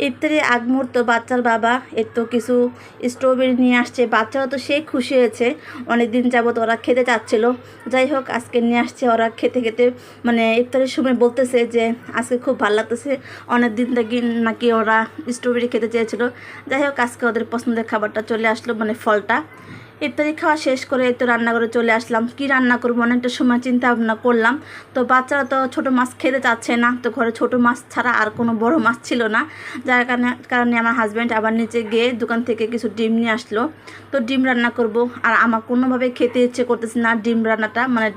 ইফতারের আগ মুহূর্ত বাচ্চার বাবা তো কিছু স্ট্রবেরি নিয়ে আসছে। বাচ্চারা তো সেই খুশি হয়েছে, অনেক দিন যাবত ওরা খেতে চাচ্ছিল। যাই হোক, আজকে নিয়ে আসছে। ওরা খেতে খেতে মানে ইফতারের সময় বলতেছে যে আজকে খুব ভালো লাগতেছে, অনেক দিন থেকে নাকি ওরা স্ট্রবেরি খেতে চেয়েছিল। যাই হোক, আজকে ওদের পছন্দের খাবারটা চলে আসলো, মানে ফলটা। ইফতারি খাওয়া শেষ করে তো রান্নাঘরে চলে আসলাম। কি রান্না করবো অনেকটা সময় চিন্তা ভাবনা করলাম। তো বাচ্চারা তো ছোটো মাছ খেতে চাচ্ছে না, তো ঘরে ছোটো মাছ ছাড়া আর কোনো বড় মাছ ছিল না। যার কারণে আমার হাজব্যান্ড আবার নিচে গিয়ে দোকান থেকে কিছু ডিম নিয়ে আসলো। তো ডিম রান্না করব। আর আমার কোনোভাবে খেতে ইচ্ছে করতেছে না ডিম রান্নাটা, মানে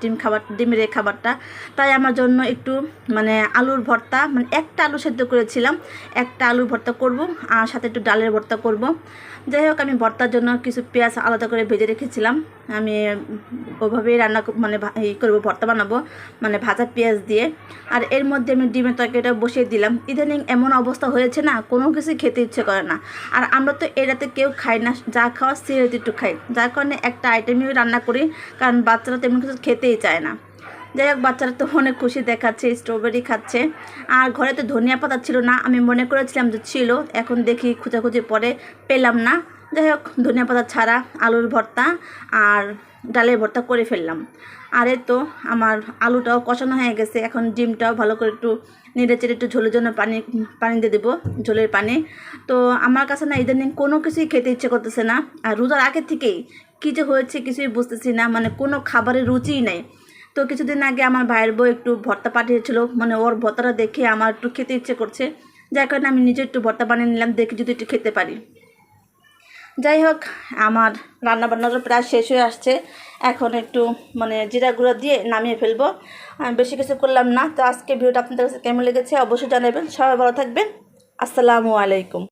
ডিমের এই খাবারটা। তাই আমার জন্য একটু মানে আলুর ভর্তা, মানে একটা আলু সেদ্ধ করেছিলাম, একটা আলুর ভর্তা করব, আর সাথে একটু ডালের ভর্তা করব। যাই হোক, আমি ভর্তার জন্য কিছু পেঁয়াজ আলাদা করে ভেজে রেখেছিলাম। আমি ওইভাবেই রান্না মানে করবো, ভর্তা বানাবো, মানে ভাজা পেঁয়াজ দিয়ে। আর এর মধ্যে আমি ডিমের তরকারিটা বসিয়ে দিলাম। ইদানিং এমন অবস্থা হয়েছে না, কোনো কিছুই খেতে ইচ্ছে করে না। আর আমরা তো এটাতে কেউ খাই না, যা খাওয়া সিরিয়াতে একটু খাই, যার কারণে একটা আইটেমই রান্না করি, কারণ বাচ্চারা তেমন কিছু খেতেই চায় না। যাই হোক, বাচ্চারা তো অনেক খুশি দেখাচ্ছে, স্ট্রবেরি খাচ্ছে। আর ঘরে তো ধনিয়া পাতা ছিল না, আমি মনে করেছিলাম যে ছিল, এখন দেখি খোঁজাখুঁজি পরে পেলাম না। যাই হোক, ধনিয়া পাতা ছাড়া আলুর ভর্তা আর ডালের ভর্তা করে ফেললাম। আর এই তো আমার আলুটাও কষানো হয়ে গেছে। এখন ডিমটাও ভালো করে একটু নেড়ে চেড়ে একটু ঝোলের জন্য পানি দিয়ে দেবো, ঝোলের পানি। তো আমার কাছে না ইদানিং কোনো কিছুই খেতে ইচ্ছে করতেছে না। আর রোজার আগে থেকেই কী যে হয়েছে কিছুই বুঝতেছি না, মানে কোনো খাবারের রুচিই নেই। তো কিছুদিন আগে আমার ভাইয়ের বউ একটু ভর্তা পাঠিয়েছিল, মানে ওর ভর্তাটা দেখে আমার একটু খেতে ইচ্ছে করছে, যার কারণে আমি নিজে একটু ভর্তা বানিয়ে নিলাম, দেখি যদি একটু খেতে পারি। যাই হোক, আমার রান্নাবান্নাটা প্রায় শেষ হয়ে আসছে। এখন একটু মানে জিরা গুঁড়ো দিয়ে নামিয়ে ফেলবো। আমি বেশি কিছু করলাম না। তো আজকে ভিডিওটা আপনাদের কাছে কেমন লেগেছে অবশ্যই জানাবেন। সবাই ভালো থাকবেন। আসসালামু আলাইকুম।